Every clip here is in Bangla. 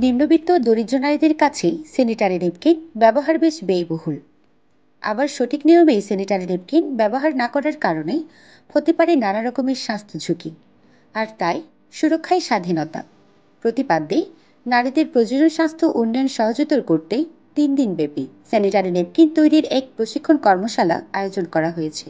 নিম্নবিত্ত দরিদ্র নারীদের কাছে স্যানিটারি ন্যাপকিন ব্যবহার বেশ ব্যয়বহুল। আবার সঠিক নিয়মে স্যানিটারি ন্যাপকিন ব্যবহার না করার কারণে হতে পারে নানা রকমের স্বাস্থ্য ঝুঁকি। আর তাই সুরক্ষায় স্বাধীনতা প্রতিপাদ্যে নারীদের প্রজনন স্বাস্থ্য উন্নয়ন সহজতর করতে 3 দিন ব্যাপী স্যানিটারি ন্যাপকিন তৈরির এক প্রশিক্ষণ কর্মশালা আয়োজন করা হয়েছে।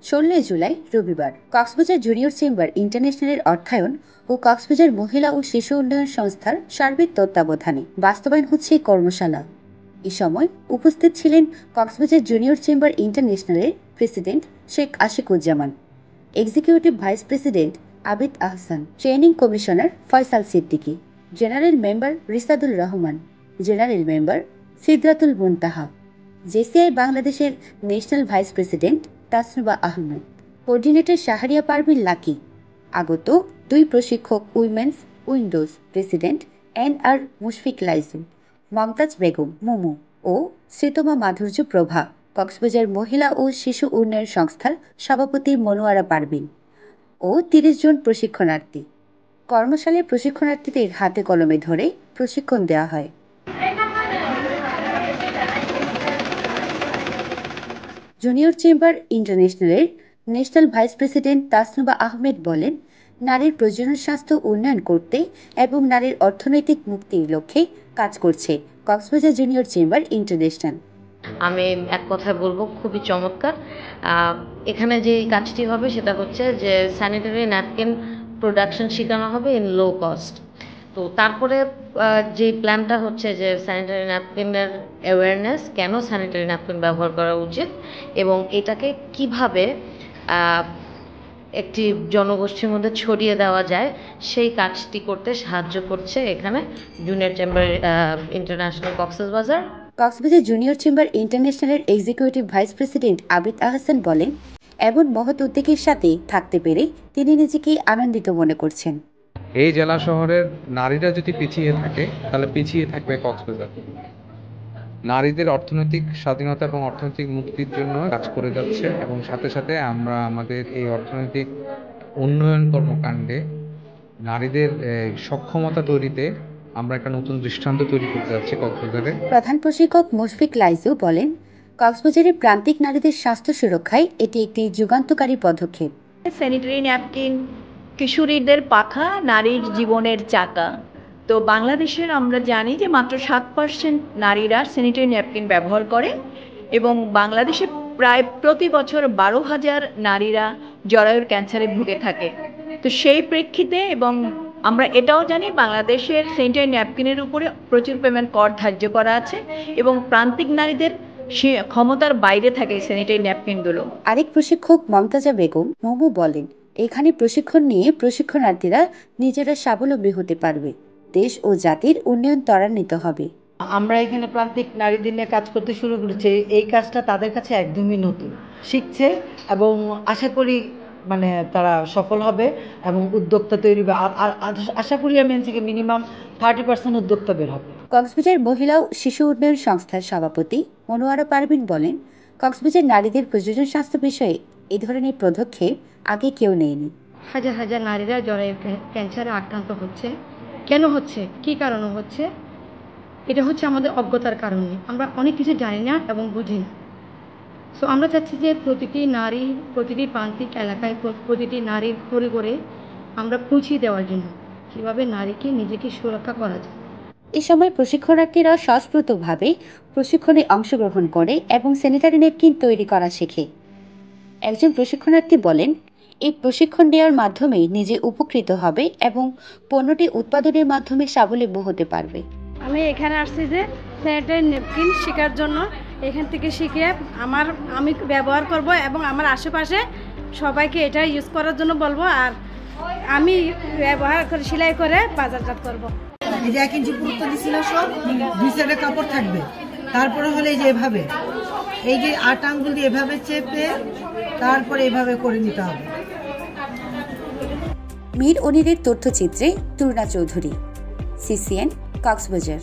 16 জুলাই রবিবার কক্সবাজার জুনিয়র চেম্বার ইন্টারন্যাশনালের অর্থায়ন ও কক্সবাজার মহিলা ও শিশু উন্নয়ন সংস্থার সার্বিক তত্ত্বাবধানে বাস্তবায়ন হচ্ছে এই কর্মশালা। এ সময় উপস্থিত ছিলেন Cox's Bazar junior chamber ইন্টারন্যাশনালের president Sheikh Ashikuzzaman, executive vice president Abid Ahsan, training commissioner Faisal Siddiqui, general member রিসাদুল Rahman, general member Sidratul মুনতাহা, জেসিআই বাংলাদেশের national vice president Tasnuba Ahmed, coordinator Shahria Parvin lucky, আগত 2 প্রশিক্ষক women's Windows president NR Mushfiq Laiju, Mumtaz Begum momo ও শ্রীতমা মাধুর্য প্রভা, কক্সবাজার মহিলা ও শিশু উন্নয়ন সংস্থার সভাপতি মনোয়ারা পারভিন ও 30 জন প্রশিক্ষণার্থী। কর্মশালায় প্রশিক্ষণার্থীদের হাতে কলমে ধরে প্রশিক্ষণ দেওয়া হয়। জুনিয়র চেম্বার ইন্টারন্যাশনালের national vice president Tasnuba Ahmed বলেন, নারীর প্রজনন স্বাস্থ্য উন্নয়ন করতে এবং নারীর অর্থনৈতিক মুক্তির লক্ষ্যে কাজ করছে কক্সবাজার জুনিয়র চেম্বার ইন্টারন্যাশনাল। আমি এক কথায় বলবো খুবই চমৎকার। এখানে যে কাজটি হবে সেটা হচ্ছে যে স্যানিটারি ন্যাপকিন প্রোডাকশন শেখানো হবে ইন লো কস্ট। তো তারপরে যে প্ল্যানটা হচ্ছে যে স্যানিটারি ন্যাপকিনের অ্যাওয়ারনেস, কেন স্যানিটারি ন্যাপকিন ব্যবহার করা উচিত এবং এটাকে কিভাবে একটি জনগোষ্ঠীর মধ্যে ছড়িয়ে দেওয়া যায় সেই কাজটি করতে সাহায্য করছে এখানে junior chamber international Cox's Bazar. Cox's Bazar junior chamber ইন্টারন্যাশনালের executive vice president Abid Ahsan বলেন, এমন মহৎ উদ্যোগের সাথে থাকতে পেরে তিনি নিজেকে আনন্দিত মনে করছেন। এই জেলা শহরের নারীরা যদি পিছিয়ে থাকে তাহলে পিছিয়ে থাকবে কক্সবাজার। নারীদের অর্থনৈতিক স্বাধীনতা এবং অর্থনৈতিক মুক্তির জন্য কাজ করে যাচ্ছে এবং সাথে সাথে আমরা আমাদের এই অর্থনৈতিক উন্নয়ন কর্মকাণ্ডে নারীদের সক্ষমতা তৈরিতে আমরা একটা নতুন দৃষ্টান্ত তৈরি করতে যাচ্ছি কক্সবাজারে। প্রধান প্রশিক্ষক মুশফিক লাইজু বলেন, কক্সবাজারের প্রান্তিক নারীদের স্বাস্থ্য সুরক্ষায় এটি একটি যুগান্তকারী পদক্ষেপ। স্যানিটারি ন্যাপকিন কিশোরীদের পাখা, নারীর জীবনের চাকা। তো বাংলাদেশের আমরা জানি যে মাত্র 7% নারীরা স্যানিটারি ন্যাপকিন ব্যবহার করে এবং বাংলাদেশে প্রায় প্রতি বছর 12,000 নারীরা জরায়ুর ক্যান্সারে ভুগে থাকে। তো সেই প্রেক্ষিতে এবং আমরা এটাও জানি বাংলাদেশের স্যানিটারি ন্যাপকিনের উপরে প্রচুর পরিমাণ কর ধার্য করা আছে এবং প্রান্তিক নারীদের সে ক্ষমতার বাইরে থাকে স্যানিটারি ন্যাপকিনগুলো। আরেক প্রশিক্ষক মমতাজা বেগম মোমো বলেন, এখানে প্রশিক্ষণ নিয়ে প্রশিক্ষণার্থীরা নিজেরা স্বাবলম্বী হতে পারবে, দেশ ও জাতির উন্নয়ন ত্বরান্বিত হবে। আমরা এখানে প্রান্তিক নারীদের নিয়ে কাজ করতে শুরু করেছি। এই কাজটা তাদের কাছে একদমই নতুন, শিখছে এবং আশা করি তারা সফল হবে এবং উদ্যোক্তা তৈরি হবে। আর আশা করি আমি থেকে মিনিমাম 30% উদ্যোক্তা বের হবে। কক্সবাজার মহিলা ও শিশু উন্নয়ন সংস্থার সভাপতি মনোয়ারা পারভিন বলেন, কক্সবাজার নারীদের প্রজনন স্বাস্থ্য বিষয়ে এই ধরনের পদক্ষেপ আগে কেউ নেয়নি। হাজার হাজার নারীরা জরায়ু ক্যান্সারে আক্রান্ত হচ্ছে। কেন হচ্ছে, কী কারণে হচ্ছে? এটা হচ্ছে আমাদের অজ্ঞতার কারণে। আমরা অনেক কিছু জানি না এবং বুঝি না। সো আমরা চাচ্ছি যে প্রতিটি নারী, প্রতিটি প্রান্তিক এলাকায়, প্রতিটি নারীর ঘরে ঘরে আমরা পৌঁছিয়ে দেওয়ার জন্য কীভাবে নারীকে নিজেকে সুরক্ষা করা যায়। এ সময় প্রশিক্ষণার্থীরা স্বস্ফূর্তভাবে প্রশিক্ষণে অংশগ্রহণ করে এবং স্যানিটারি ন্যাপকিন তৈরি করা শেখে। একজন প্রশিক্ষণার্থী বলেন, এই প্রশিক্ষণ দেওয়ার মাধ্যমে নিজে উপকৃত হবে এবং পণ্যটি উৎপাদনের মাধ্যমে স্বাবলম্বী হতে পারবে। আমি এখানে আসছি যে স্যানিটারি ন্যাপকিন শেখার জন্য। এখান থেকে শিখে আমি ব্যবহার করব এবং আমার আশেপাশে সবাইকে এটা ইউজ করার জন্য বলবো। আর আমি ব্যবহার করে সেলাই করে বাজারজাত করব। এই যে 1 ইঞ্চি পুরুত্ব দিছিল, সব 2 সাইডে কাপড় থাকবে। তারপরে হলে এই যে এভাবে, এই যে 8 আঙ্গুল দিয়ে এভাবে চেপে তারপরে এভাবে করে নিতে হবে। মীর অনিরের তথ্যচিত্রে তুর্না চৌধুরী, CCN কক্সবাজার।